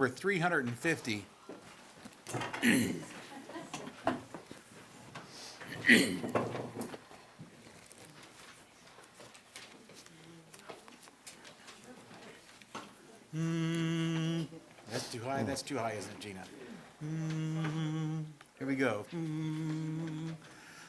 We're 350. That's too high. That's too high, isn't it, Gina? Here we go.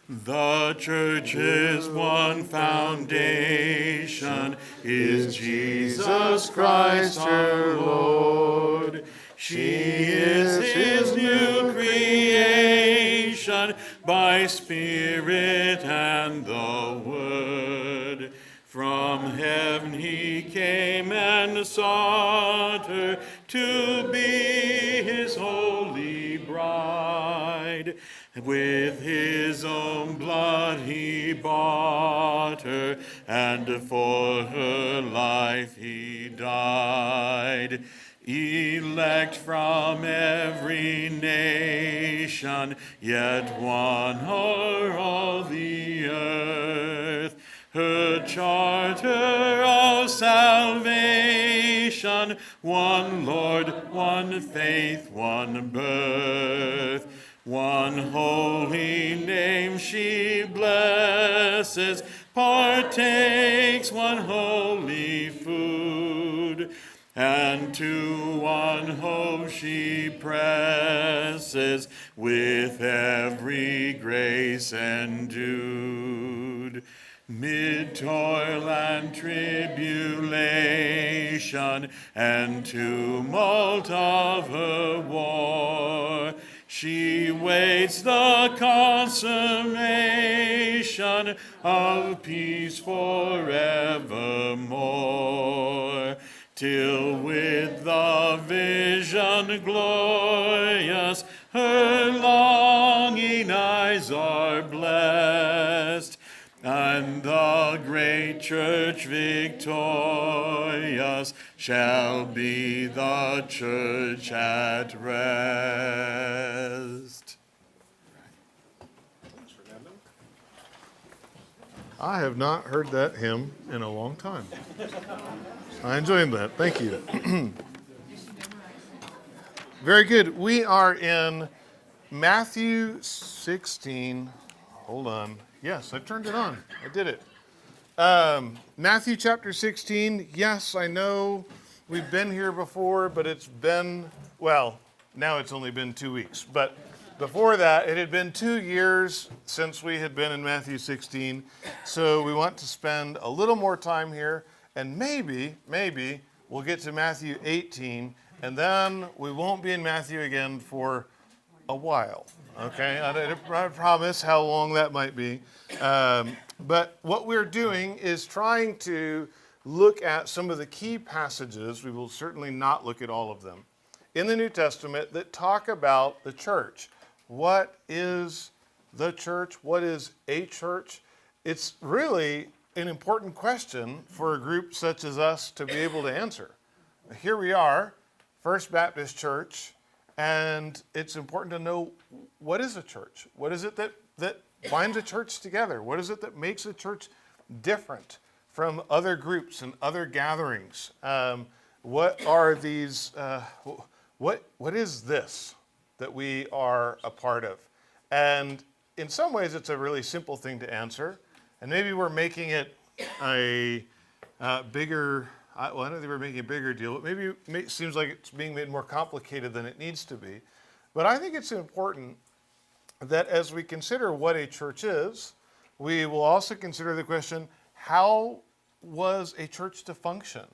The church's one foundation is Jesus Christ our Lord. She is his new creation by Spirit and the Word. From heaven he came and sought her to be his holy bride. With his own blood he bought her, and for her life he died. Elect from every nation, yet one o'er all the earth. Her charter of salvation, one Lord, one faith, one birth. One holy name she blesses, partakes one holy food, and to one hope she presses, with every grace endued. Mid toil and tribulation and tumult of her war, she waits the consummation of peace forevermore, till with the vision glorious her longing eyes are blessed, and the great church victorious shall be the church at rest. I have not heard that hymn in a long time. I enjoyed that. Thank you. Very good. We are in Matthew 16. Hold on. Yes, I turned it on. I did it. Matthew chapter 16. Yes, I know we've been here before, but it's been, well, now it's only been 2 weeks. But before that, it had been 2 years since we had been in Matthew 16. So we want to spend a little more time here. And maybe we'll get to Matthew 18. And then we won't be in Matthew again for a while. Okay, I don't promise how long that might be. But what we're doing is trying to look at some of the key passages, we will certainly not look at all of them, in the New Testament that talk about the church. What is the church? What is a church? It's really an important question for a group such as us to be able to answer. Here we are, First Baptist Church, and it's important to know, what is a church? What is it that binds a church together? What is it that makes a church different from other groups and other gatherings? What are these, what is this that we are a part of? And in some ways, it's a really simple thing to answer. And maybe we're making it a bigger, well, I don't think we're making a bigger deal, but maybe it seems like it's being made more complicated than it needs to be. But I think it's important that as we consider what a church is, we will also consider the question, how was a church to function?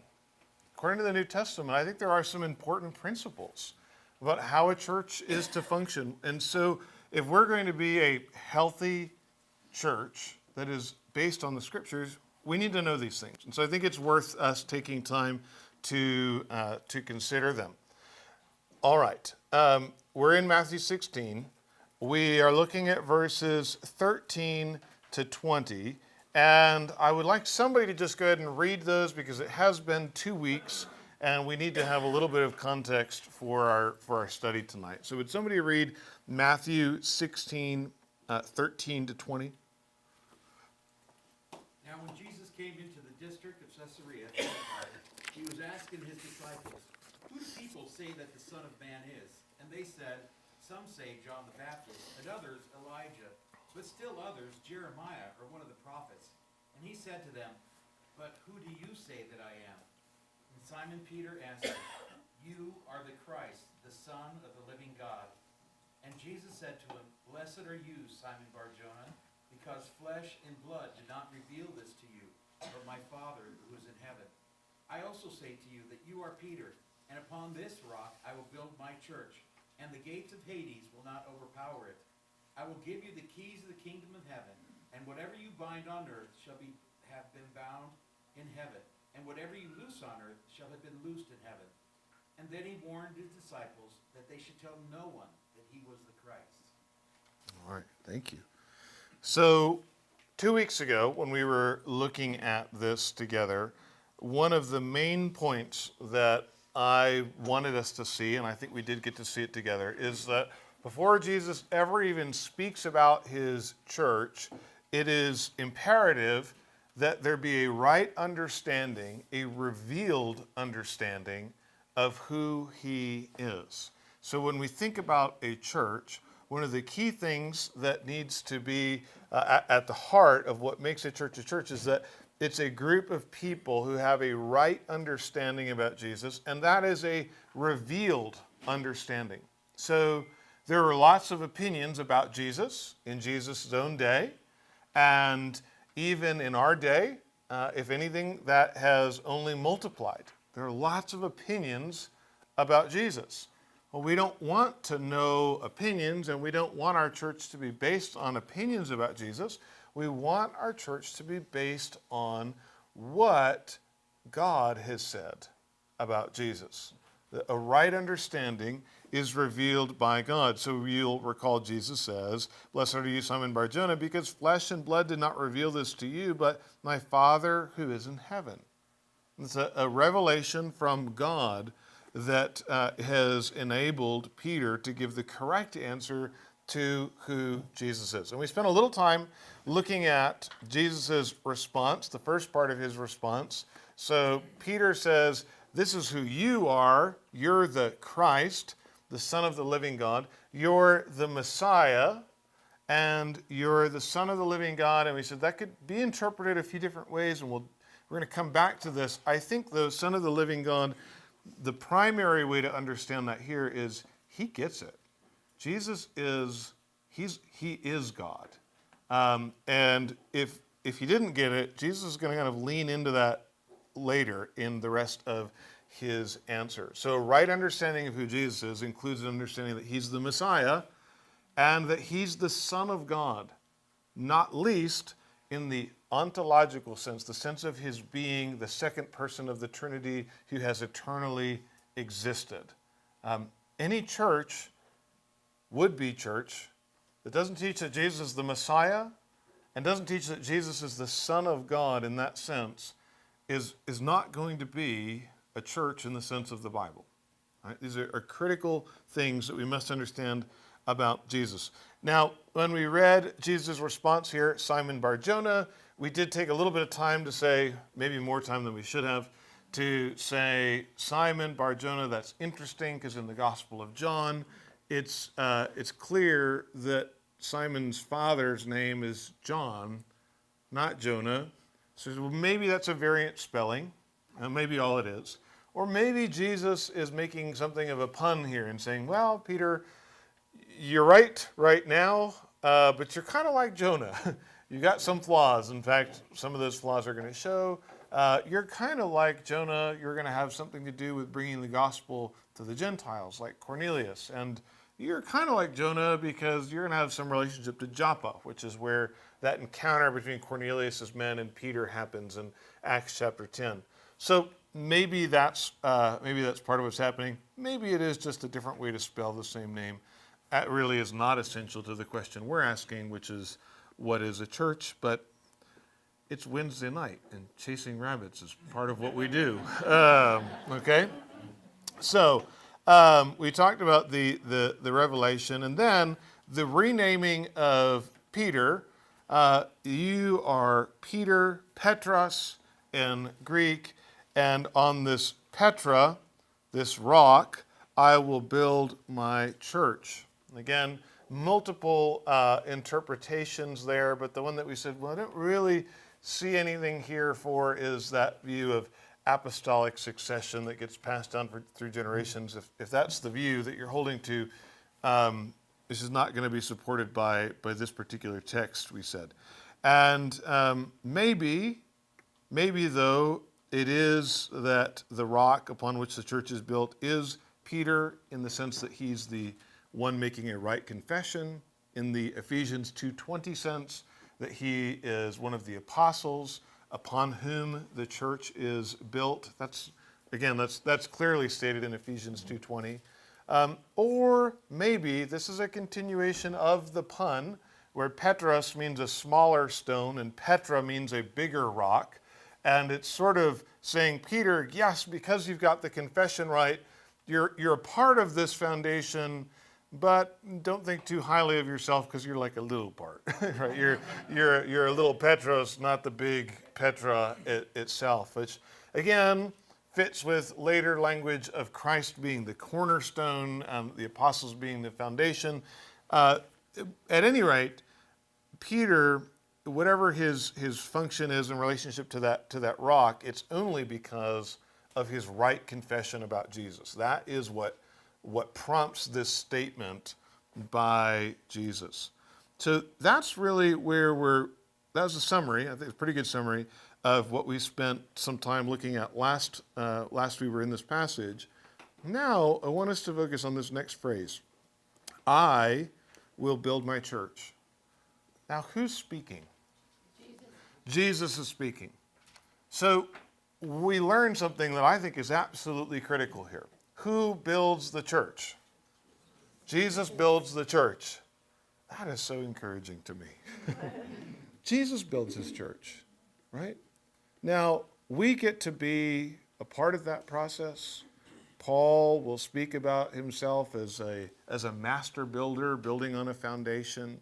According to the New Testament, I think there are some important principles about how a church is to function. And so if we're going to be a healthy church that is based on the scriptures, we need to know these things. And so I think it's worth us taking time to consider them. All right. We're in Matthew 16. We are looking at verses 13 to 20. And I would like somebody to just go ahead and read those because it has been 2 weeks and we need to have a little bit of context for our study tonight. So would somebody read Matthew 16, 13 to 20? Now when Jesus came into the district of Caesarea, he was asking his disciples, "Who do people say that the Son of Man is? And they said, some say John the Baptist, and others Elijah, but still others Jeremiah or one of the prophets. And he said to them, but who do you say that I am? And Simon Peter answered, you are the Christ, the Son of the living God. And Jesus said to him, blessed are you, Simon Bar-Jonah, because flesh and blood did not reveal this to you, but my Father who is in heaven. I also say to you that you are Peter, and upon this rock I will build my church, and the gates of Hades will not overpower it. I will give you the keys of the kingdom of heaven, and whatever you bind on earth shall have been bound in heaven, and whatever you loose on earth shall have been loosed in heaven. And then he warned his disciples that they should tell no one that he was the Christ. All right, thank you. So 2 weeks ago, when we were looking at this together, one of the main points that I wanted us to see, and I think we did get to see it together, is that before Jesus ever even speaks about his church, it is imperative that there be a right understanding, a revealed understanding of who he is. So when we think about a church, one of the key things that needs to be at the heart of what makes a church is that it's a group of people who have a right understanding about Jesus, and that is a revealed understanding. So there were lots of opinions about Jesus in Jesus' own day, and even in our day, if anything, that has only multiplied. There are lots of opinions about Jesus. Well, we don't want to know opinions, and we don't want our church to be based on opinions about Jesus. We want our church to be based on what God has said about Jesus. A right understanding is revealed by God. So you'll recall Jesus says, blessed are you, Simon Bar-Jonah, because flesh and blood did not reveal this to you, but my Father who is in heaven. It's a revelation from God that has enabled Peter to give the correct answer to who Jesus is. And we spent a little time looking at Jesus' response, the first part of his response. So Peter says, this is who you are. You're the Christ, the Son of the living God. You're the Messiah, and you're the Son of the living God. And we said that could be interpreted a few different ways, and we're going to come back to this. I think the Son of the living God, the primary way to understand that here is he gets it. Jesus is, he is God. And if you didn't get it, Jesus is going to kind of lean into that later in the rest of his answer. So a right understanding of who Jesus is includes an understanding that he's the Messiah and that he's the Son of God, not least in the ontological sense, the sense of his being the second person of the Trinity who has eternally existed. Any church, would-be church, that doesn't teach that Jesus is the Messiah and doesn't teach that Jesus is the Son of God in that sense is not going to be a church in the sense of the Bible. Right? These are critical things that we must understand about Jesus. Now, when we read Jesus' response here, Simon Bar-Jonah, we did take a little bit of time to say, maybe more time than we should have, to say Simon Bar-Jonah. That's interesting because in the Gospel of John, it's clear that Simon's father's name is John, not Jonah. So well, maybe that's a variant spelling, and maybe all it is. Or maybe Jesus is making something of a pun here and saying, well, Peter, you're right now, but you're kind of like Jonah. You got some flaws. In fact, some of those flaws are going to show. You're kind of like Jonah. You're going to have something to do with bringing the gospel to the Gentiles, like Cornelius. And you're kind of like Jonah because you're going to have some relationship to Joppa, which is where that encounter between Cornelius' men and Peter happens in Acts chapter 10. So maybe that's part of what's happening. Maybe it is just a different way to spell the same name. That really is not essential to the question we're asking, which is, what is a church? But it's Wednesday night, and chasing rabbits is part of what we do. Okay? So we talked about the revelation, and then the renaming of Peter. You are Peter, Petros in Greek, and on this Petra, this rock, I will build my church. Again, multiple interpretations there, but the one that we said, well, I don't really see anything here for is that view of apostolic succession that gets passed down through generations. If that's the view that you're holding to, this is not going to be supported by this particular text, we said. And maybe though, it is that the rock upon which the church is built is Peter, in the sense that he's the one making a right confession, in the Ephesians 2:20 sense, that he is one of the apostles upon whom the church is built. That's clearly stated in Ephesians 2:20. Or maybe this is a continuation of the pun, where Petros means a smaller stone and Petra means a bigger rock. And it's sort of saying, Peter, yes, because you've got the confession right, you're a part of this foundation, but don't think too highly of yourself because you're like a little part, right? You're a little Petros, not the big Petra itself, which again fits with later language of Christ being the cornerstone, the apostles being the foundation. At any rate, Peter, whatever his function is in relationship to that rock, it's only because of his right confession about Jesus. That is what prompts this statement by Jesus. So that's really where that was a summary, I think it's a pretty good summary of what we spent some time looking at last we were in this passage. Now I want us to focus on this next phrase. I will build my church. Now who's speaking? Jesus is speaking. So we learn something that I think is absolutely critical here. Who builds the church? Jesus builds the church. That is so encouraging to me. Jesus builds his church, right? Now, we get to be a part of that process. Paul will speak about himself as a master builder, building on a foundation.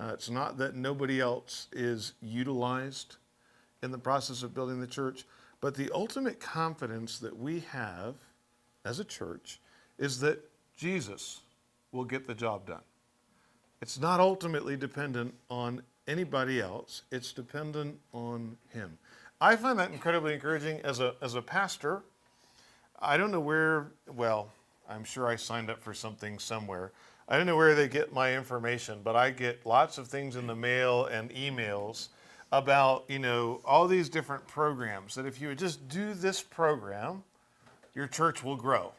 It's not that nobody else is utilized in the process of building the church, but the ultimate confidence that we have as a church is that Jesus will get the job done. It's not ultimately dependent on anybody else. It's dependent on him. I find that incredibly encouraging as a pastor. I don't know where, well, I'm sure I signed up for something somewhere. I don't know where they get my information, but I get lots of things in the mail and emails about, all these different programs that if you would just do this program, your church will grow,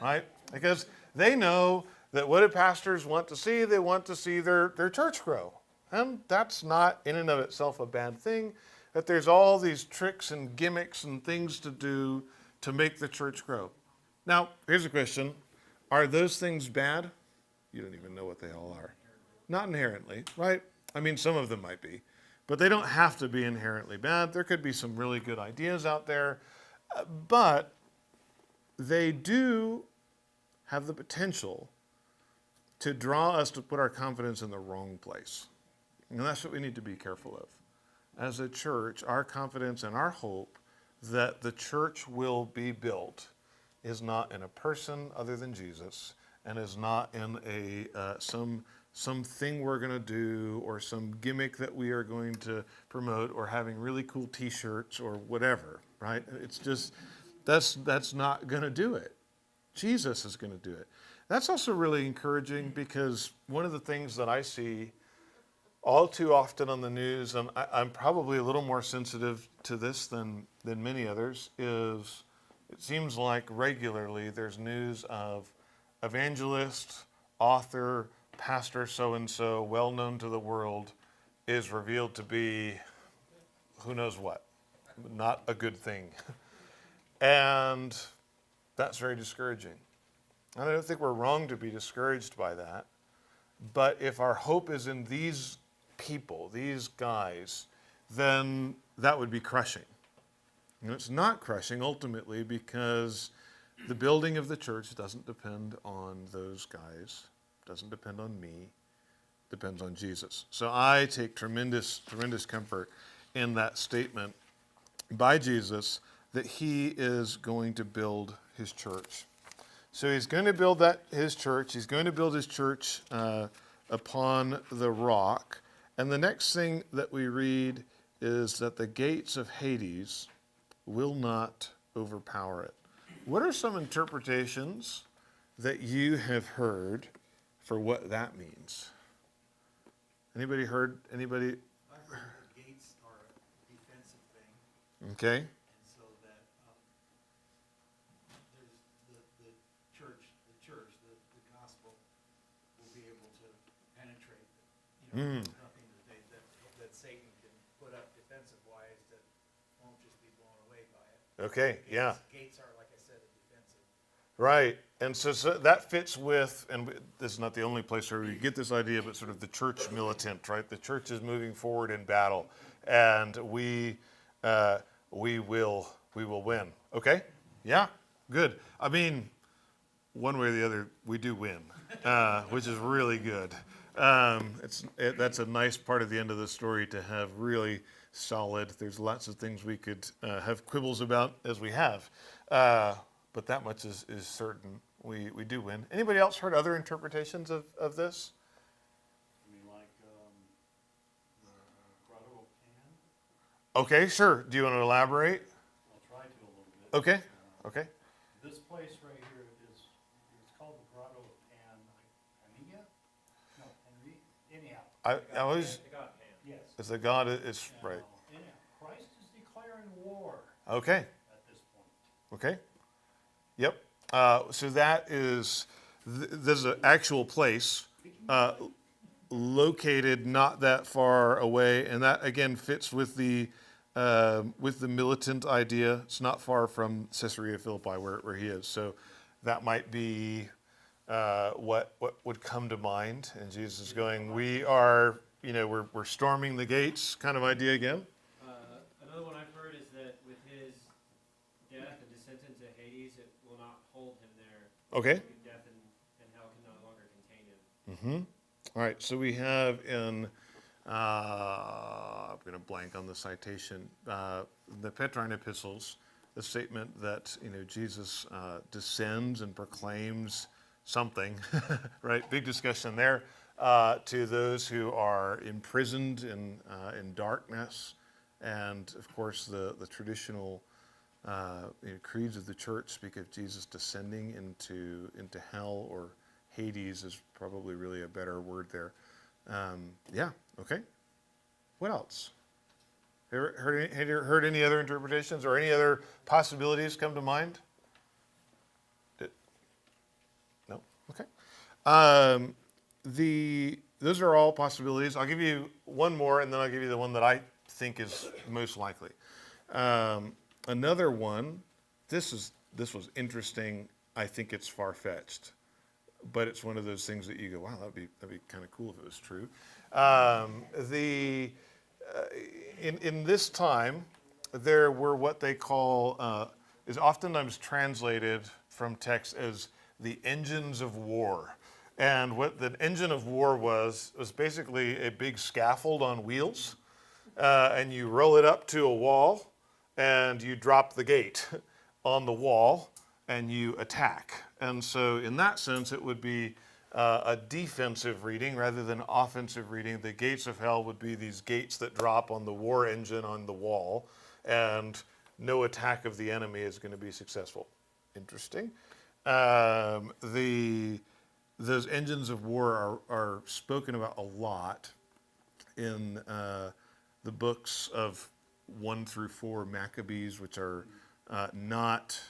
right? Because they know that what do pastors want to see? They want to see their church grow. And that's not in and of itself a bad thing, that there's all these tricks and gimmicks and things to do to make the church grow. Now, here's a question. Are those things bad? You don't even know what they all are. Not inherently, right? I mean, some of them might be, but they don't have to be inherently bad. There could be some really good ideas out there, but they do have the potential to draw us to put our confidence in the wrong place. And that's what we need to be careful of. As a church, our confidence and our hope that the church will be built is not in a person other than Jesus, and is not in some thing we're going to do, or some gimmick that we are going to promote, or having really cool T-shirts or whatever, right? It's just, that's not going to do it. Jesus is going to do it. That's also really encouraging, because one of the things that I see all too often on the news, and I'm probably a little more sensitive to this than many others, is it seems like regularly there's news of evangelist, author, pastor so-and-so, well known to the world, is revealed to be who knows what, not a good thing. And that's very discouraging. And I don't think we're wrong to be discouraged by that. But if our hope is in these people, these guys, then that would be crushing. And it's not crushing ultimately, because the building of the church doesn't depend on those guys, doesn't depend on me, depends on Jesus. So I take tremendous comfort in that statement by Jesus that he is going to build his church. So he's going to build his church. He's going to build his church upon the rock. And the next thing that we read is that the gates of Hades will not overpower it. What are some interpretations that you have heard for what that means? Anybody heard? Anybody? I've heard that gates are a defensive thing, Okay. and so that there's the the gospel will be able to penetrate. Nothing that Satan can put up defensive wise that won't just be blown away by it. Okay. Yeah. Gates are, like I said, a defensive. Right. And so that fits with, and this is not the only place where we get this idea, but sort of the church militant, right? The church is moving forward in battle, and we will win. Okay? Yeah? Good. I mean, one way or the other, we do win, which is really good. That's a nice part of the end of the story to have really solid. There's lots of things we could have quibbles about, as we have. But that much is certain. We do win. Anybody else heard other interpretations of this? I mean, like the Grotto of Pan. Okay, sure. Do you want to elaborate? I'll try to a little bit. Okay. Okay. This place right here it's called the Grotto of Pan. Pania? No, Henry. Anyhow. I always. The God Pan. Yes. It's the God. It's right. Anyhow, Christ is declaring war Okay. at this point. Okay. Yep. So that is, there's an actual place located not that far away, and that again fits with the militant idea. It's not far from Caesarea Philippi where he is. So that might be what would come to mind. And Jesus is going, we are, we're storming the gates kind of idea again. Another one I've heard is that with his death and descent into Hades, it will not hold him there. Okay. Death and hell can no longer contain him. All right, so we have in, I'm going to blank on the citation, the Petrine epistles, the statement that, Jesus descends and proclaims something, right? Big discussion there, to those who are imprisoned in darkness. And, of course, the traditional creeds of the church speak of Jesus descending into hell, or Hades is probably really a better word there. Yeah, okay. What else? Have you heard any other interpretations or any other possibilities come to mind? No? Okay. Those are all possibilities. I'll give you one more, and then I'll give you the one that I think is most likely. Another one, this was interesting. I think it's far-fetched, but it's one of those things that you go, wow, that'd be kind of cool if it was true. In this time, there were what they call is oftentimes translated from text as the engines of war. And what the engine of war was basically a big scaffold on wheels, and you roll it up to a wall, and you drop the gate on the wall, and you attack. And so in that sense, it would be a defensive reading rather than offensive reading. The gates of hell would be these gates that drop on the war engine on the wall, and no attack of the enemy is going to be successful. Interesting. Those engines of war are spoken about a lot in the books of 1 through 4 Maccabees, which are not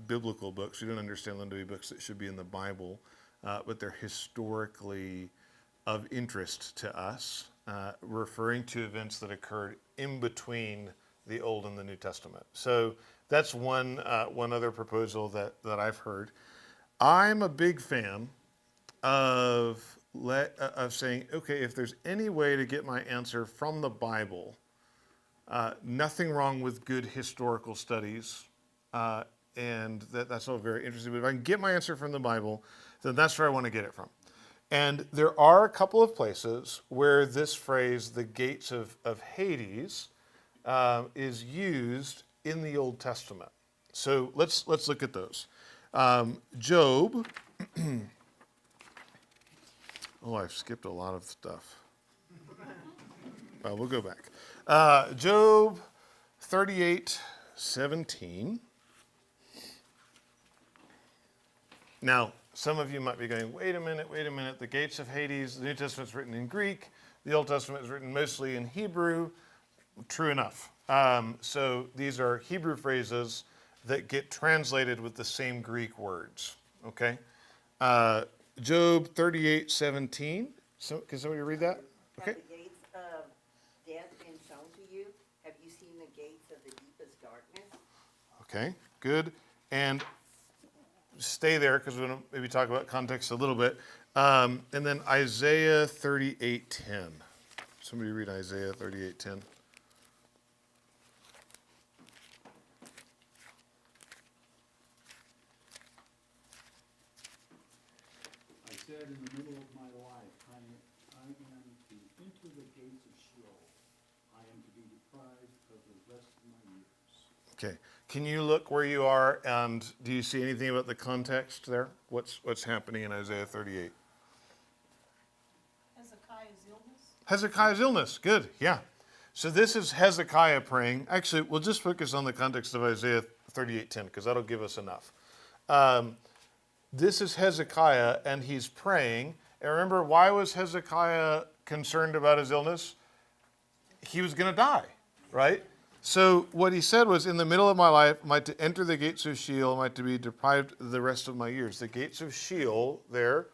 biblical books. We don't understand them to be books that should be in the Bible, but they're historically of interest to us, referring to events that occurred in between the Old and the New Testament. So that's one other proposal that I've heard. I'm a big fan of saying, okay, if there's any way to get my answer from the Bible, nothing wrong with good historical studies, and that's all very interesting. But if I can get my answer from the Bible, then that's where I want to get it from. And there are a couple of places where this phrase, the gates of Hades, is used in the Old Testament. So let's look at those. Job. Oh, I've skipped a lot of stuff. We'll go back. Job 38:17. Now, some of you might be going, wait a minute. The gates of Hades, the New Testament's written in Greek. The Old Testament is written mostly in Hebrew. True enough. So these are Hebrew phrases that get translated with the same Greek words. Okay? Job 38:17. So, can somebody read that? Okay. Have the gates of death been shown to you? Have you seen the gates of the deepest darkness? Okay, good. And stay there because we're going to maybe talk about context a little bit. And then Isaiah 38:10. Somebody read Isaiah 38:10. I said in the middle of my life, I am to enter the gates of Sheol. I am to be deprived of the rest of my years. Okay. Can you look where you are and do you see anything about the context there? What's happening in Isaiah 38? Hezekiah's illness. Hezekiah's illness. Good. Yeah. So this is Hezekiah praying. Actually, we'll just focus on the context of Isaiah 38:10 because that'll give us enough. This is Hezekiah and he's praying. And remember, why was Hezekiah concerned about his illness? He was going to die, right? So what he said was, in the middle of my life, am I to enter the gates of Sheol? Am I to be deprived of the rest of my years? The gates of Sheol there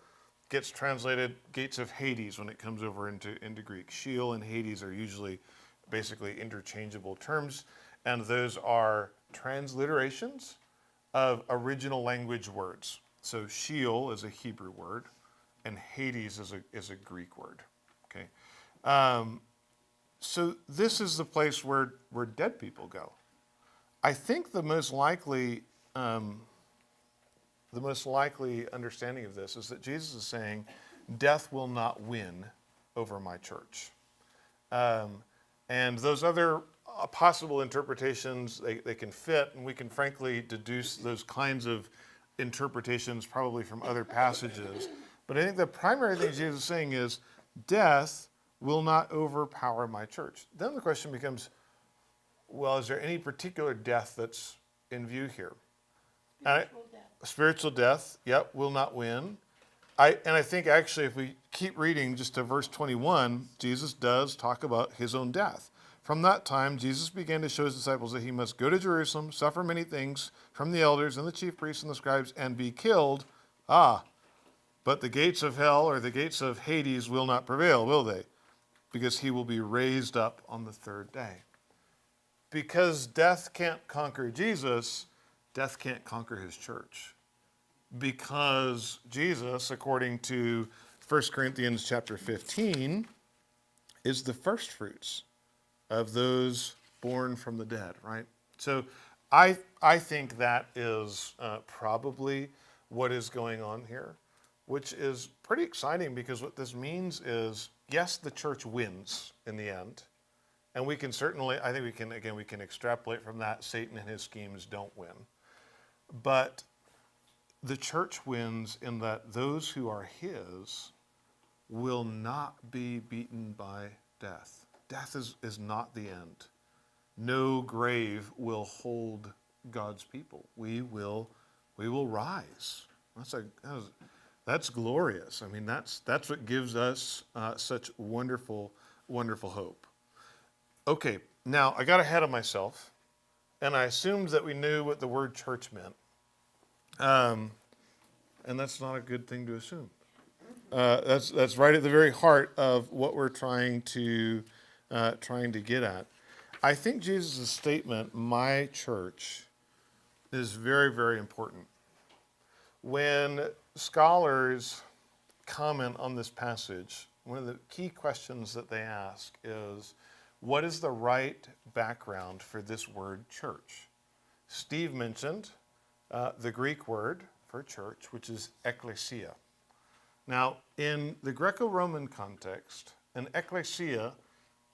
gets translated gates of Hades when it comes over into Greek. Sheol and Hades are usually basically interchangeable terms, and those are transliterations of original language words. So Sheol is a Hebrew word, and Hades is a Greek word. Okay. So this is the place where dead people go. I think the most likely understanding of this is that Jesus is saying, death will not win over my church. And those other possible interpretations, they can fit, and we can frankly deduce those kinds of interpretations probably from other passages. But I think the primary thing Jesus is saying is, death will not overpower my church. Then the question becomes, well, is there any particular death that's in view here? Spiritual death, yep, will not win. I think actually if we keep reading just to verse 21, Jesus does talk about his own death. From that time, Jesus began to show his disciples that he must go to Jerusalem, suffer many things from the elders and the chief priests and the scribes, and be killed. But the gates of hell or the gates of Hades will not prevail, will they? Because he will be raised up on the third day. Because death can't conquer Jesus, death can't conquer his church. Because Jesus, according to 1 Corinthians chapter 15, is the first fruits of those born from the dead, right? So I think that is probably what is going on here, which is pretty exciting because what this means is, yes, the church wins in the end. And we can certainly, I think we can extrapolate from that, Satan and his schemes don't win. But the church wins in that those who are his will not be beaten by death. Death is not the end. No grave will hold God's people. We will rise. That's glorious. I mean, that's what gives us such wonderful, wonderful hope. Okay, now I got ahead of myself, and I assumed that we knew what the word church meant. And that's not a good thing to assume. That's right at the very heart of what we're trying to get at. I think Jesus' statement, "my church," is very, very important. When scholars comment on this passage, one of the key questions that they ask is, what is the right background for this word church? Steve mentioned the Greek word for church, which is ekklesia. Now, in the Greco-Roman context, an ekklesia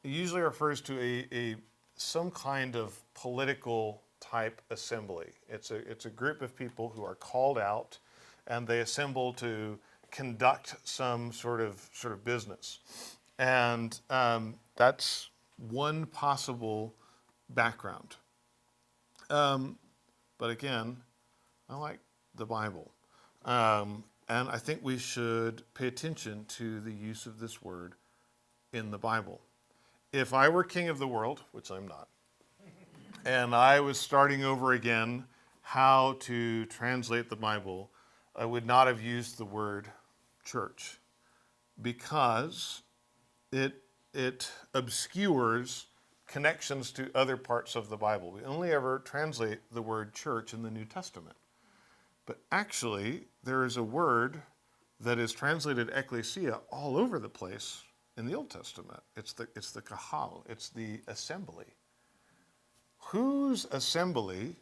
usually refers to some kind of political type assembly. It's a group of people who are called out, and they assemble to conduct some sort of business. And that's one possible background. But again, I like the Bible. And I think we should pay attention to the use of this word in the Bible. If I were king of the world, which I'm not, and I was starting over again how to translate the Bible, I would not have used the word church, because it obscures connections to other parts of the Bible. We only ever translate the word church in the New Testament. But actually, there is a word that is translated ecclesia all over the place in the Old Testament. It's the kahal, it's the assembly. Whose assembly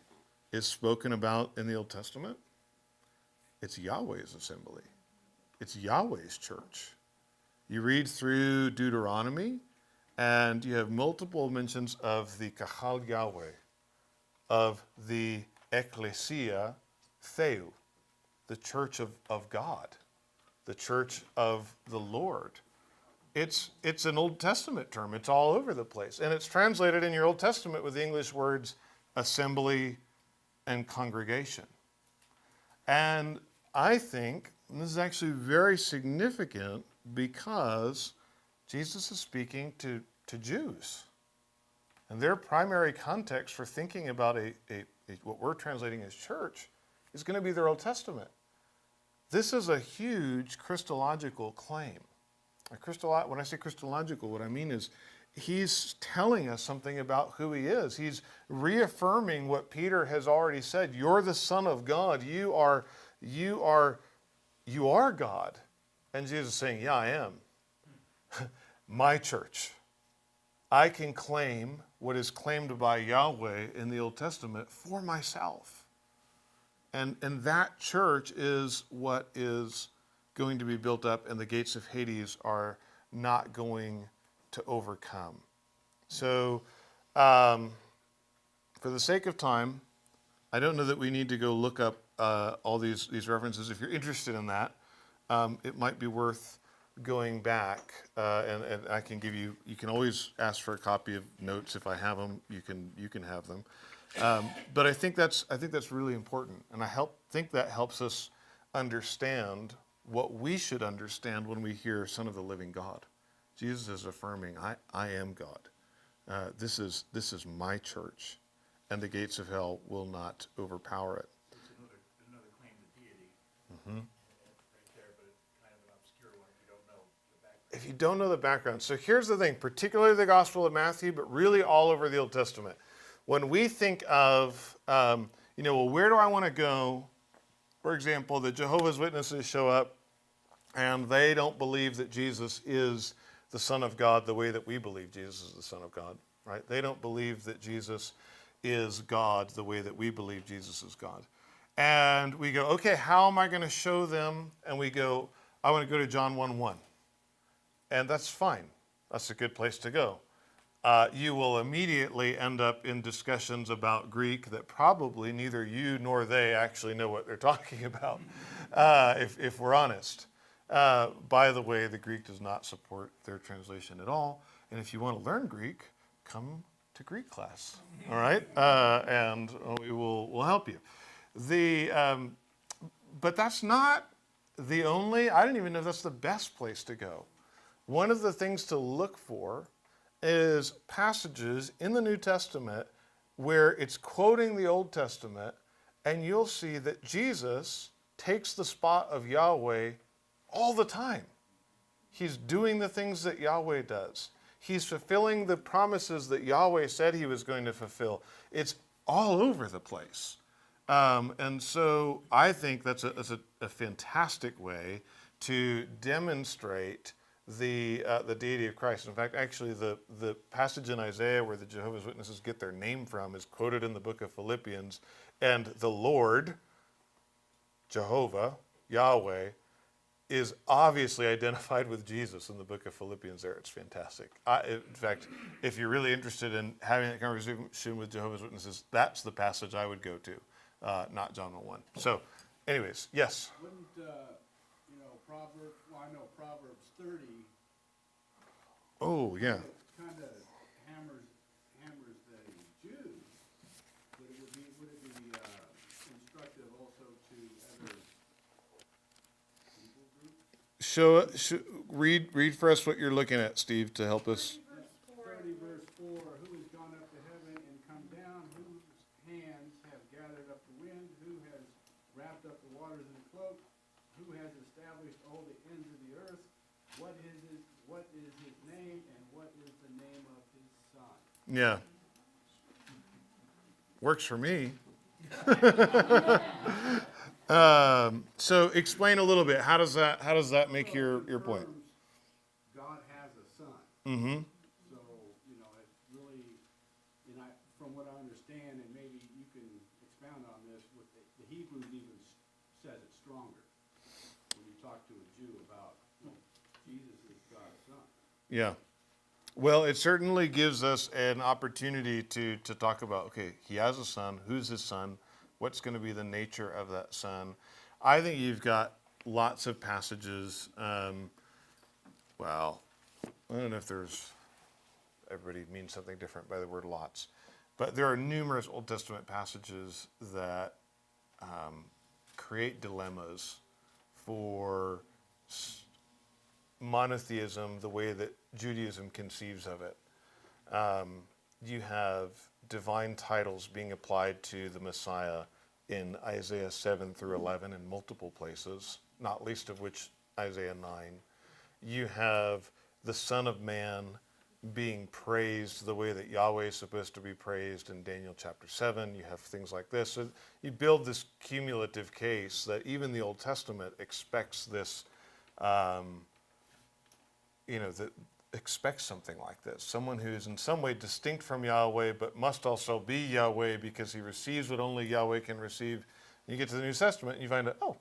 is spoken about in the Old Testament? It's Yahweh's assembly. It's Yahweh's church. You read through Deuteronomy, and you have multiple mentions of the kahal Yahweh, of the ecclesia Theu, the church of God, the church of the Lord. It's an Old Testament term. It's all over the place. And it's translated in your Old Testament with the English words assembly and congregation. And I think this is actually very significant because Jesus is speaking to Jews. And their primary context for thinking about what we're translating as church is going to be their Old Testament. This is a huge Christological claim. When I say Christological, what I mean is he's telling us something about who he is. He's reaffirming what Peter has already said. You're the Son of God. You are God. And Jesus is saying, yeah, I am. My church. I can claim what is claimed by Yahweh in the Old Testament for myself. And that church is what is going to be built up, and the gates of Hades are not going to overcome. So, for the sake of time, I don't know that we need to go look up all these references. If you're interested in that, it might be worth going back, and I can give you. You can always ask for a copy of notes if I have them. You can have them. But I think that's really important, and I think that helps us understand what we should understand when we hear Son of the Living God. Jesus is affirming, I am God. This is my church, and the gates of hell will not overpower it. It's another claim to deity. Right there, but it's kind of an obscure one if you don't know the background. If you don't know the background. So here's the thing, particularly the Gospel of Matthew, but really all over the Old Testament. When we think of, where do I want to go? For example, the Jehovah's Witnesses show up, and they don't believe that Jesus is the Son of God the way that we believe Jesus is the Son of God, right? They don't believe that Jesus is God the way that we believe Jesus is God. And we go, okay, how am I going to show them? And we go, I want to go to John 1:1. And that's fine. That's a good place to go. You will immediately end up in discussions about Greek that probably neither you nor they actually know what they're talking about, if we're honest. By the way, the Greek does not support their translation at all. And if you want to learn Greek, come to Greek class, all right? And we'll help you. But that's not the only, I don't even know if that's the best place to go. One of the things to look for is passages in the New Testament where it's quoting the Old Testament, and you'll see that Jesus takes the spot of Yahweh all the time. He's doing the things that Yahweh does. He's fulfilling the promises that Yahweh said he was going to fulfill. It's all over the place. And so I think that's a fantastic way to demonstrate the deity of Christ. In fact, actually, the passage in Isaiah where the Jehovah's Witnesses get their name from is quoted in the book of Philippians. And the Lord, Jehovah, Yahweh, is obviously identified with Jesus in the book of Philippians there. It's fantastic. In fact, if you're really interested in having that conversation with Jehovah's Witnesses, that's the passage I would go to, not John 1. So, anyways, yes? Wouldn't, Proverbs, well, I know Proverbs 30. Oh, yeah. Kind of hammers the Jews, but would it be instructive also to other people groups? Read for us what you're looking at, Steve, to help us. 30 verse 4, who has gone up to heaven and come down, whose hands have gathered up the wind, who has wrapped up the waters in a cloak, who has established all the ends of the earth, what is his name, and what is the name of his son? Yeah. Works for me. So explain a little bit. How does that make your point? God has a son. Mm-hmm. So, it really, from what I understand, and maybe you can expound on this, with the Hebrews even says it stronger. When you talk to a Jew about Jesus is God's son. Yeah. Well, it certainly gives us an opportunity to talk about, okay, he has a son. Who's his son? What's going to be the nature of that son? I think you've got lots of passages. Well, I don't know if everybody means something different by the word lots. But there are numerous Old Testament passages that create dilemmas for monotheism, the way that Judaism conceives of it. You have divine titles being applied to the Messiah in Isaiah 7 through 11 in multiple places, not least of which Isaiah 9. You have the Son of Man being praised the way that Yahweh is supposed to be praised in Daniel chapter 7. You have things like this. So you build this cumulative case that even the Old Testament expects this, that expects something like this. Someone who is in some way distinct from Yahweh, but must also be Yahweh because he receives what only Yahweh can receive. And you get to the New Testament and you find out, oh,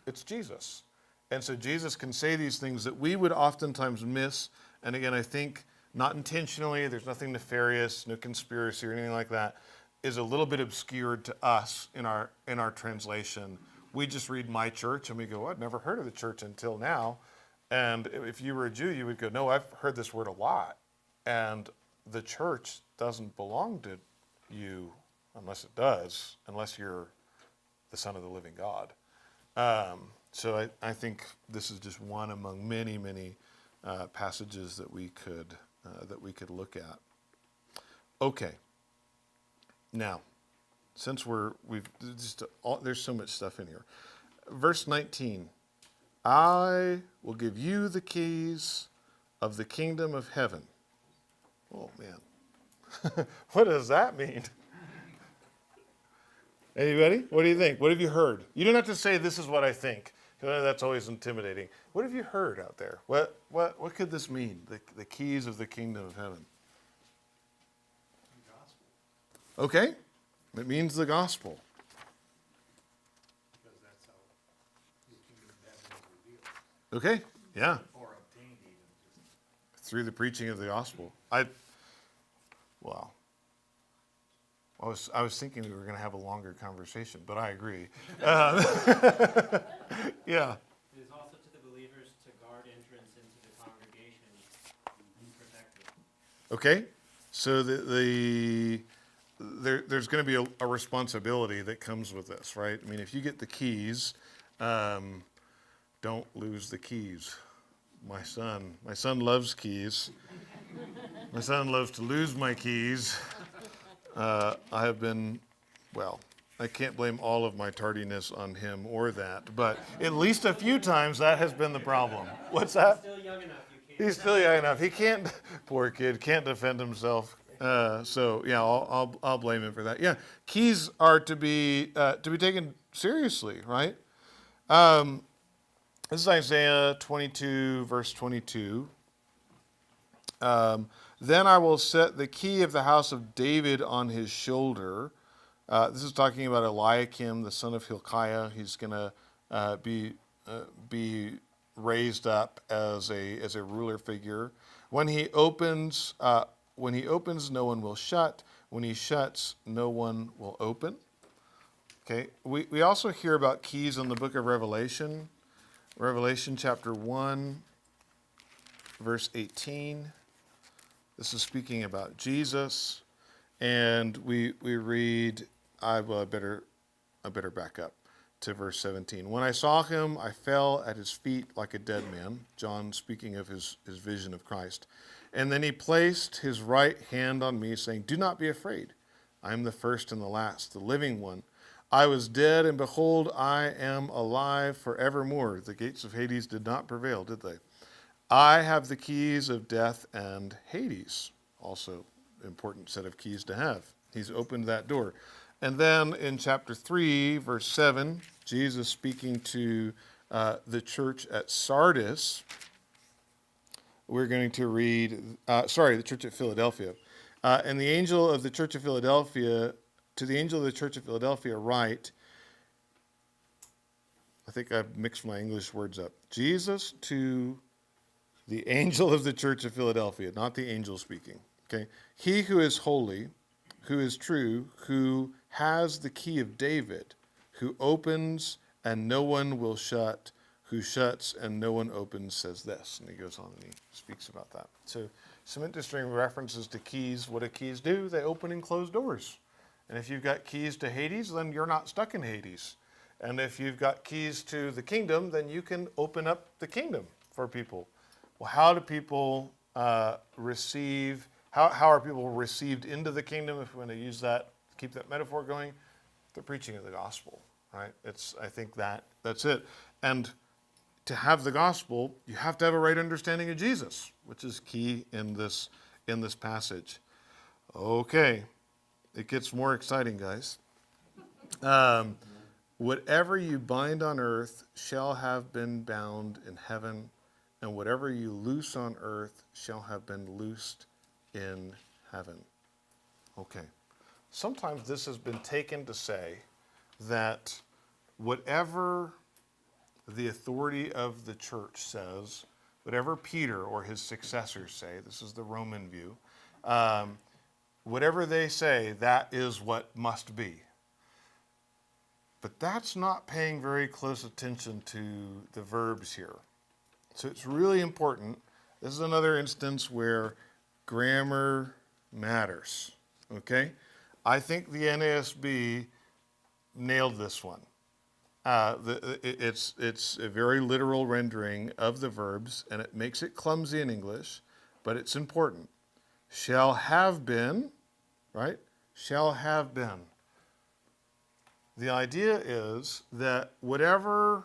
it's Jesus. And so Jesus can say these things that we would oftentimes miss. And again, I think not intentionally, there's nothing nefarious, no conspiracy or anything like that, is a little bit obscured to us in our translation. We just read my church and we go, I'd never heard of the church until now. And if you were a Jew, you would go, no, I've heard this word a lot. And the church doesn't belong to you unless it does, unless you're the Son of the living God. So I think this is just one among many, many passages that we could look at. Okay. Now, since there's so much stuff in here. Verse 19. I will give you the keys of the kingdom of heaven. Oh, man. What does that mean? Anybody? What do you think? What have you heard? You don't have to say, this is what I think, because that's always intimidating. What have you heard out there? What could this mean, the keys of the kingdom of heaven? The gospel. Okay. It means the gospel. Because that's how the kingdom of heaven is revealed. Okay. Yeah. Or obtained even. Through the preaching of the gospel. I was thinking we were going to have a longer conversation, but I agree. Yeah. It is also to the believers to guard entrance into the congregation and protect it. Okay. So there's going to be a responsibility that comes with this, right? I mean, if you get the keys, don't lose the keys. My son loves keys. My son loves to lose my keys. I have been, I can't blame all of my tardiness on him or that, but at least a few times that has been the problem. What's that? He's still young enough, you can't. He's still young enough. He can't, poor kid, can't defend himself. So yeah, I'll blame him for that. Yeah, keys are to be taken seriously, right? This is Isaiah 22, verse 22. Then I will set the key of the house of David on his shoulder. This is talking about Eliakim, the son of Hilkiah. He's going to be be raised up as a ruler figure. When he opens, no one will shut. When he shuts, no one will open. Okay. We also hear about keys in the book of Revelation. Revelation chapter 1, verse 18. This is speaking about Jesus. And we read, I better back up to verse 17. When I saw him, I fell at his feet like a dead man. John speaking of his vision of Christ. And then he placed his right hand on me, saying, do not be afraid. I am the first and the last, the living one. I was dead, and behold, I am alive forevermore. The gates of Hades did not prevail, did they? I have the keys of death and Hades. Also, important set of keys to have. He's opened that door. And then in chapter 3, verse 7, Jesus speaking to the church at Sardis, we're going to read, the church at Philadelphia. And the angel of the church of Philadelphia, to the angel of the church of Philadelphia write, I think I've mixed my English words up. Jesus to the angel of the church of Philadelphia, not the angel speaking. Okay, he who is holy, who is true, who has the key of David, who opens and no one will shut, who shuts and no one opens, says this. And he goes on and he speaks about that. So some interesting references to keys. What do keys do? They open and close doors. And if you've got keys to Hades, then you're not stuck in Hades. And if you've got keys to the kingdom, then you can open up the kingdom for people. Well, how do people receive? How are people received into the kingdom? If we want to use that, keep that metaphor going, the preaching of the gospel, right? I think that's it. And to have the gospel, you have to have a right understanding of Jesus, which is key in this passage. Okay, it gets more exciting, guys. Whatever you bind on earth shall have been bound in heaven, and whatever you loose on earth shall have been loosed in heaven. Okay. Sometimes this has been taken to say that whatever the authority of the church says, whatever Peter or his successors say, this is the Roman view, whatever they say, that is what must be. But that's not paying very close attention to the verbs here. So it's really important. This is another instance where grammar matters, okay? I think the NASB nailed this one. It's a very literal rendering of the verbs, and it makes it clumsy in English, but it's important. Shall have been, right? Shall have been. The idea is that whatever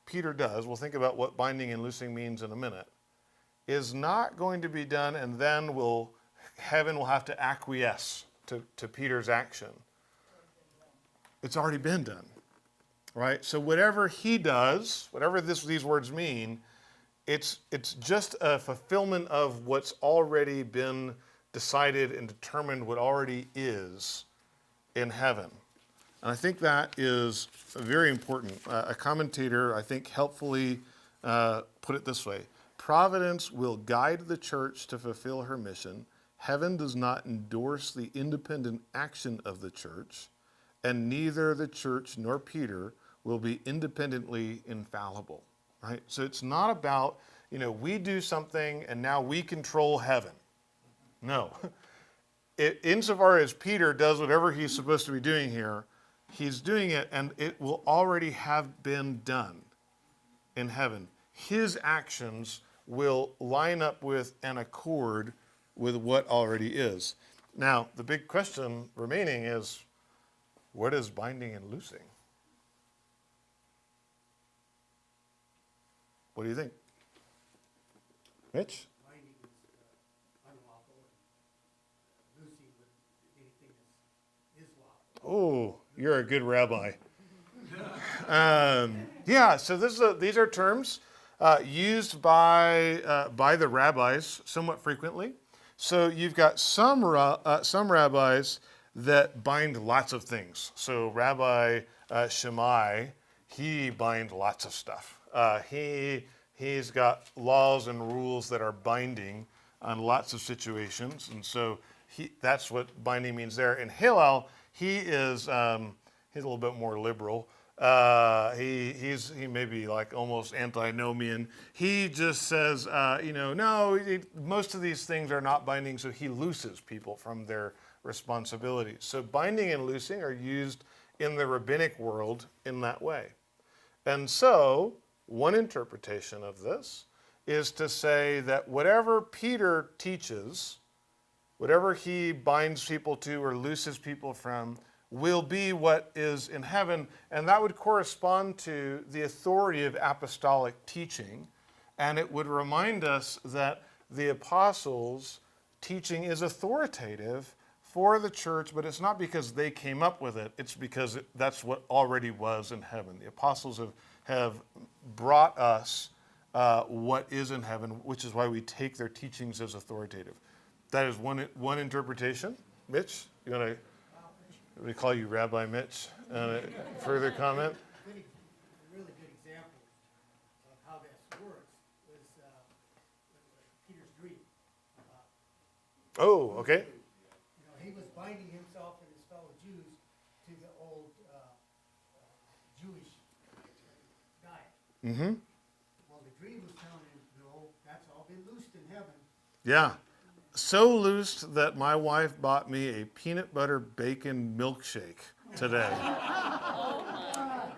Peter does, we'll think about what binding and loosing means in a minute, is not going to be done and then heaven will have to acquiesce to Peter's action. It's already been done, right? So whatever he does, whatever these words mean, it's just a fulfillment of what's already been decided and determined, what already is in heaven. And I think that is very important. A commentator, I think, helpfully put it this way. Providence will guide the church to fulfill her mission. Heaven does not endorse the independent action of the church, and neither the church nor Peter will be independently infallible, right? So it's not about, we do something and now we control heaven. No. Insofar as Peter does whatever he's supposed to be doing here, he's doing it and it will already have been done in heaven. His actions will line up with and accord with what already is. Now, the big question remaining is, what is binding and loosing? What do you think? Mitch? Binding is unlawful, and loosing with anything that is lawful. Oh, you're a good rabbi. So these are terms used by the rabbis somewhat frequently. So you've got some rabbis that bind lots of things. So Rabbi Shammai, he bind lots of stuff. He's got laws and rules that are binding on lots of situations, and so that's what binding means there. In Hillel, he's a little bit more liberal. He may be like almost antinomian. He just says, most of these things are not binding, so he looses people from their responsibilities. So binding and loosing are used in the rabbinic world in that way. And so one interpretation of this is to say that whatever Peter teaches, whatever he binds people to or looses people from, will be what is in heaven, and that would correspond to the authority of apostolic teaching, and it would remind us that the apostles' teaching is authoritative for the church, but it's not because they came up with it, it's because that's what already was in heaven. The apostles have brought us what is in heaven, which is why we take their teachings as authoritative. That is one interpretation. Mitch, you want to... We call you Rabbi Mitch. Further comment? A really good example of how this works was Peter's dream. Oh, okay. He was binding himself and his fellow Jews to the old Jewish diet. Mm-hmm. Well, the dream was telling him, no, that's all been loosed in heaven. Yeah. So loosed that my wife bought me a peanut butter bacon milkshake today.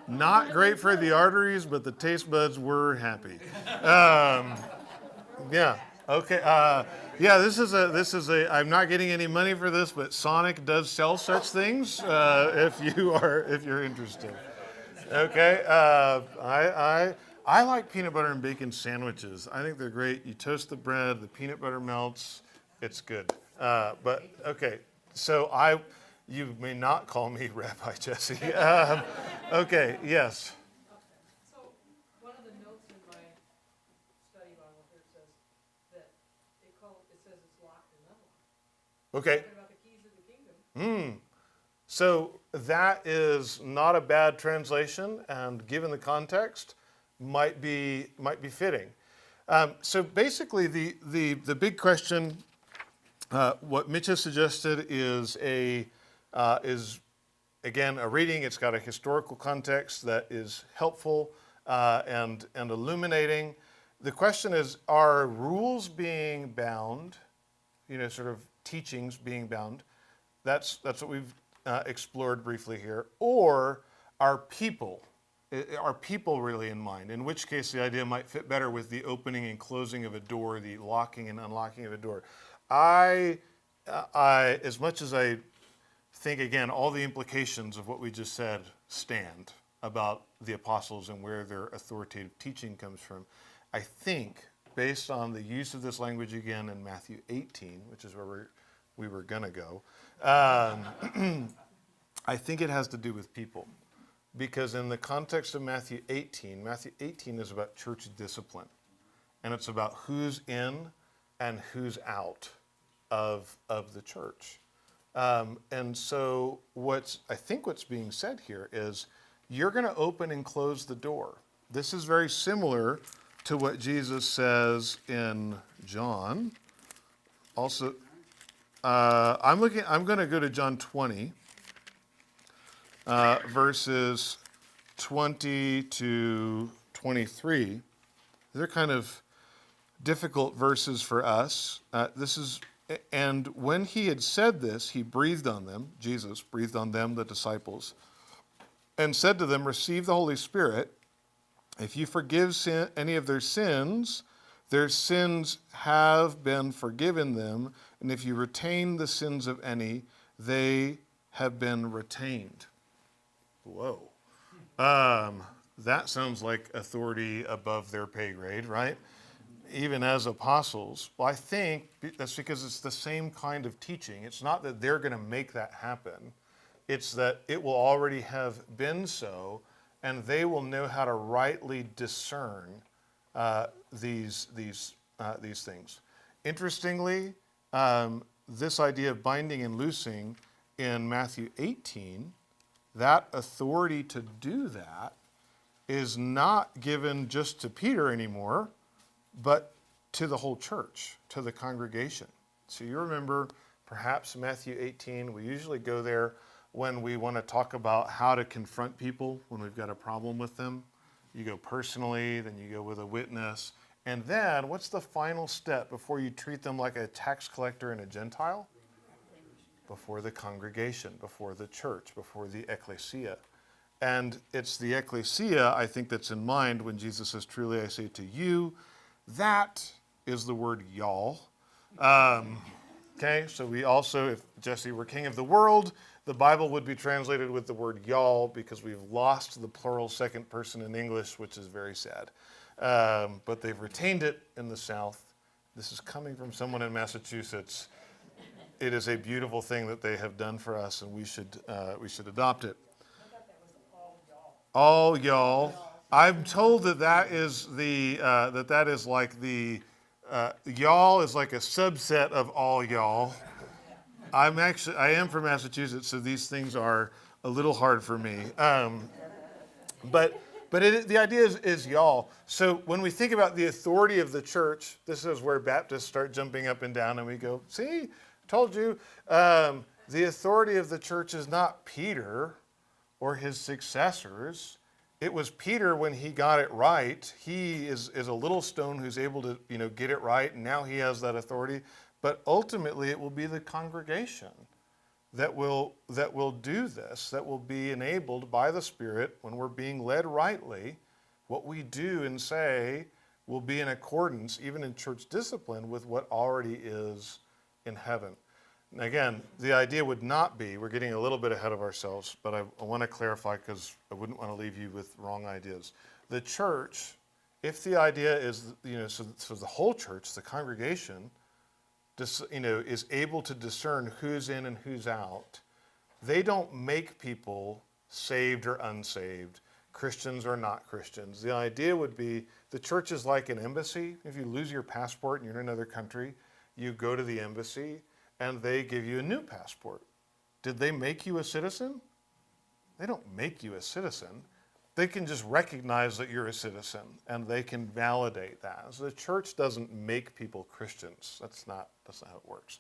Not great for the arteries, but the taste buds were happy. Yeah. Okay. This is a. I'm not getting any money for this, but Sonic does sell such things. If you're interested. Okay. I like peanut butter and bacon sandwiches. I think they're great. You toast the bread, the peanut butter melts. It's good. But okay. So you may not call me Rabbi Jesse. Okay. Yes. So one of the notes in my study Bible here says that it says it's locked and unlocked. Okay. Talking about the keys of the kingdom. So that is not a bad translation, and given the context, might be fitting. So basically, the big question, what Mitch has suggested is again a reading. It's got a historical context that is helpful and illuminating. The question is, are rules being bound? Sort of teachings being bound. That's what we've explored briefly here. Or are people really in mind? In which case, the idea might fit better with the opening and closing of a door, the locking and unlocking of a door. I as much as I think, again, all the implications of what we just said stand about the apostles and where their authoritative teaching comes from, I think, based on the use of this language again in Matthew 18, which is where we were going to go, I think it has to do with people. Because in the context of Matthew 18 is about church discipline. And it's about who's in and who's out of the church. And so what's being said here is you're going to open and close the door. This is very similar to what Jesus says in John. Also, I'm going to go to John 20. Verses 20 to 23. They're kind of difficult verses for us. And when he had said this, he breathed on them, Jesus breathed on them, the disciples, and said to them, receive the Holy Spirit. If you forgive any of their sins have been forgiven them. And if you retain the sins of any, they have been retained. Whoa. That sounds like authority above their pay grade, right? Even as apostles. Well, I think that's because it's the same kind of teaching. It's not that they're going to make that happen. It's that it will already have been so, and they will know how to rightly discern these things. Interestingly, this idea of binding and loosing in Matthew 18, that authority to do that is not given just to Peter anymore, but to the whole church, to the congregation. So you remember perhaps Matthew 18, we usually go there when we want to talk about how to confront people when we've got a problem with them. You go personally, then you go with a witness. And then what's the final step before you treat them like a tax collector and a Gentile? Before the congregation, before the church, before the ecclesia. And it's the ecclesia, I think, that's in mind when Jesus says, truly I say to you. That is the word y'all. Okay, so we also, if Jesse were king of the world, the Bible would be translated with the word y'all because we've lost the plural second person in English, which is very sad. But they've retained it in the South. This is coming from someone in Massachusetts. It is a beautiful thing that they have done for us, and we should adopt it. All y'all. I'm told that is the that is like the y'all is like a subset of all y'all. I am from Massachusetts, so these things are a little hard for me. But the idea is y'all. So when we think about the authority of the church, this is where Baptists start jumping up and down, and we go, see, told you. The authority of the church is not Peter or his successors. It was Peter when he got it right. He is a little stone who's able to, get it right, and now he has that authority. But ultimately, it will be the congregation that will do this, that will be enabled by the Spirit when we're being led rightly. What we do and say will be in accordance, even in church discipline, with what already is in heaven. And again, the idea would not be, we're getting a little bit ahead of ourselves, but I want to clarify because I wouldn't want to leave you with wrong ideas. The church, if the idea is, so the whole church, the congregation, is able to discern who's in and who's out, they don't make people saved or unsaved, Christians or not Christians. The idea would be the church is like an embassy. If you lose your passport and you're in another country, you go to the embassy and they give you a new passport. Did they make you a citizen? They don't make you a citizen. They can just recognize that you're a citizen and they can validate that. So the church doesn't make people Christians. That's not how it works.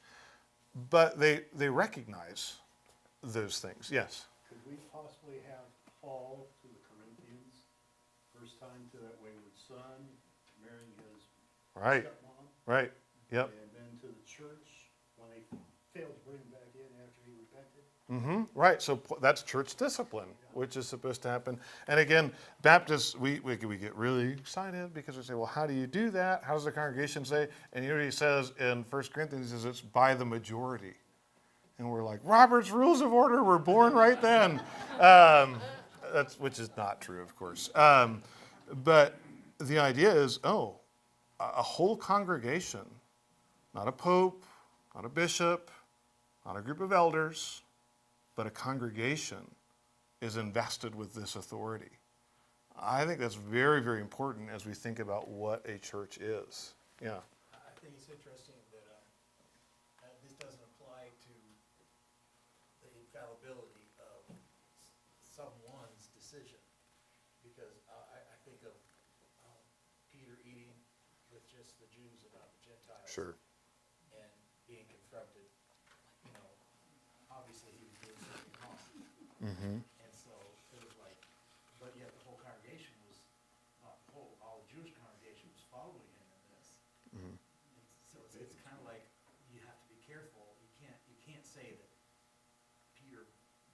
But they recognize those things. Yes? Could we possibly have Paul to the Corinthians, first time to that wayward son, marrying his stepmom? Right. Yep. And then to the church when they failed to bring him back in after he repented? Mm-hmm. Right. So that's church discipline, which is supposed to happen. And again, Baptists, we get really excited because we say, well, how do you do that? How does the congregation say? And you know what he says in 1 Corinthians is it's by the majority. And we're like, Robert's Rules of Order were born right then. Which is not true, of course. But the idea is, a whole congregation, not a pope, not a bishop, not a group of elders, but a congregation is invested with this authority. I think that's very, very important as we think about what a church is. Yeah. I think it's interesting that this doesn't apply to the infallibility of someone's decision, because I think of Peter eating with just the Jews and not the Gentiles. Sure. And being confronted, obviously he was doing something wrong. Mm-hmm. And so it was like, but yet the whole congregation was, not the whole, all the Jewish congregation was following him in this. Mm-hmm. So it's kind of like, you have to be careful. You can't say that Peter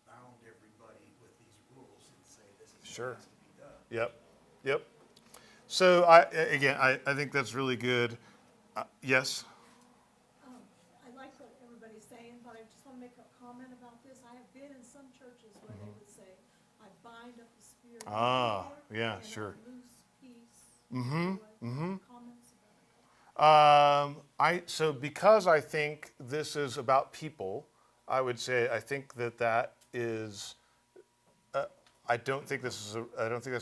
bound everybody with these rules and say this is Sure. what has to be done. Yep. So I think that's really good. Yes? I like what everybody's saying, but I just want to make a comment about this. I have been in some churches where they would say, I bind up the spirit of fear yeah, and sure. I loose peace. Mm-hmm. Comments about it? So because I think this is about people, I would say I think that is. I don't think that's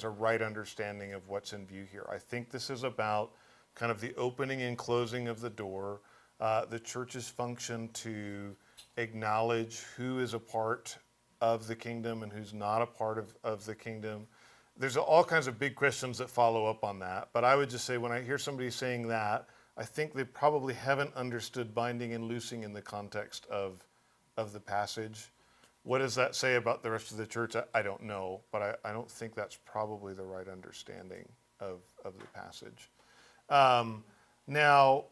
a right understanding of what's in view here. I think this is about kind of the opening and closing of the door, the church's function to acknowledge who is a part of the kingdom and who's not a part of the kingdom, there's all kinds of big questions that follow up on that. But I would just say when I hear somebody saying that, I think they probably haven't understood binding and loosing in the context of the passage. What does that say about the rest of the church? I don't know, but I don't think that's probably the right understanding of the passage. Now,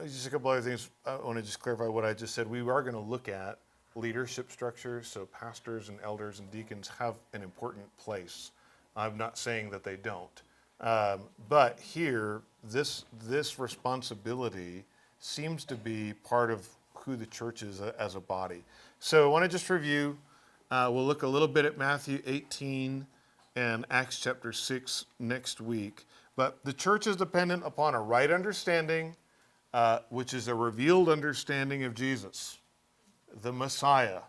just a couple other things. I want to just clarify what I just said. We are going to look at leadership structures, so pastors and elders and deacons have an important place. I'm not saying that they don't. But here, this responsibility seems to be part of who the church is as a body. So I want to just review. We'll look a little bit at Matthew 18 and Acts chapter 6 next week. But the church is dependent upon a right understanding, which is a revealed understanding of Jesus, the Messiah,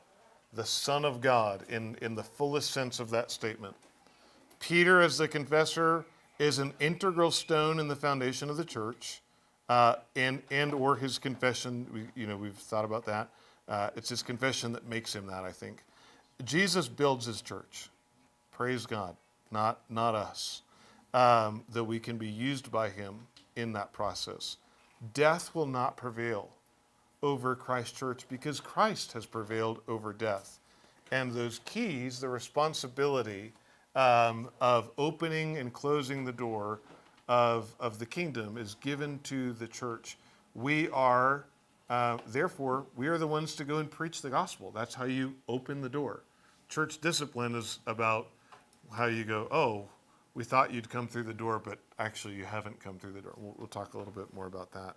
the Son of God, in the fullest sense of that statement. Peter, as the confessor, is an integral stone in the foundation of the church, and or his confession. We've thought about that. It's his confession that makes him that, I think. Jesus builds his church. Praise God, not us. That we can be used by him in that process. Death will not prevail over Christ's church because Christ has prevailed over death. And those keys, the responsibility of opening and closing the door of the kingdom is given to the church. We are, therefore, we are the ones to go and preach the gospel. That's how you open the door. Church discipline is about how you go, oh, we thought you'd come through the door, but actually you haven't come through the door. We'll talk a little bit more about that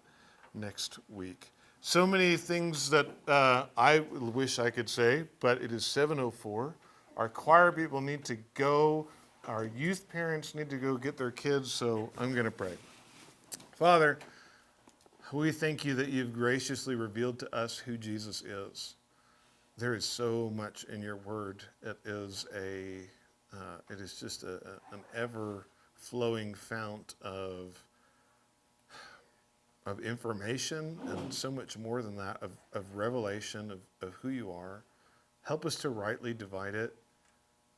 next week. So many things that I wish I could say, but it is 7:04. Our choir people need to go. Our youth parents need to go get their kids, so I'm going to pray. Father, we thank you that you've graciously revealed to us who Jesus is. There is so much in your word. It is just an ever-flowing fount of information and so much more than that, of revelation of who you are. Help us to rightly divide it.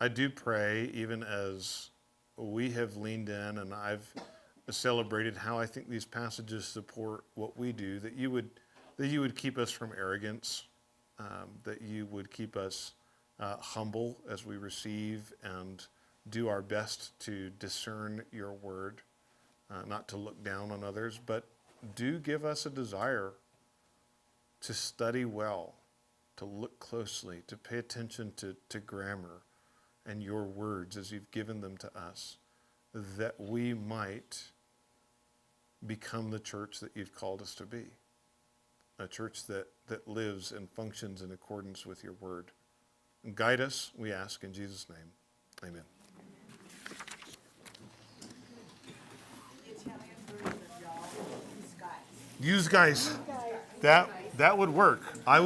I do pray, even as we have leaned in and I've celebrated how I think these passages support what we do, that you would keep us from arrogance, that you would keep us humble as we receive and do our best to discern your word, not to look down on others, but do give us a desire to study well, to look closely, to pay attention to grammar and your words as you've given them to us, that we might become the church that you've called us to be, a church that lives and functions in accordance with your word. And guide us, we ask in Jesus' name. Amen. The Italian version of y'all, use guys. Use guys. That would work. I would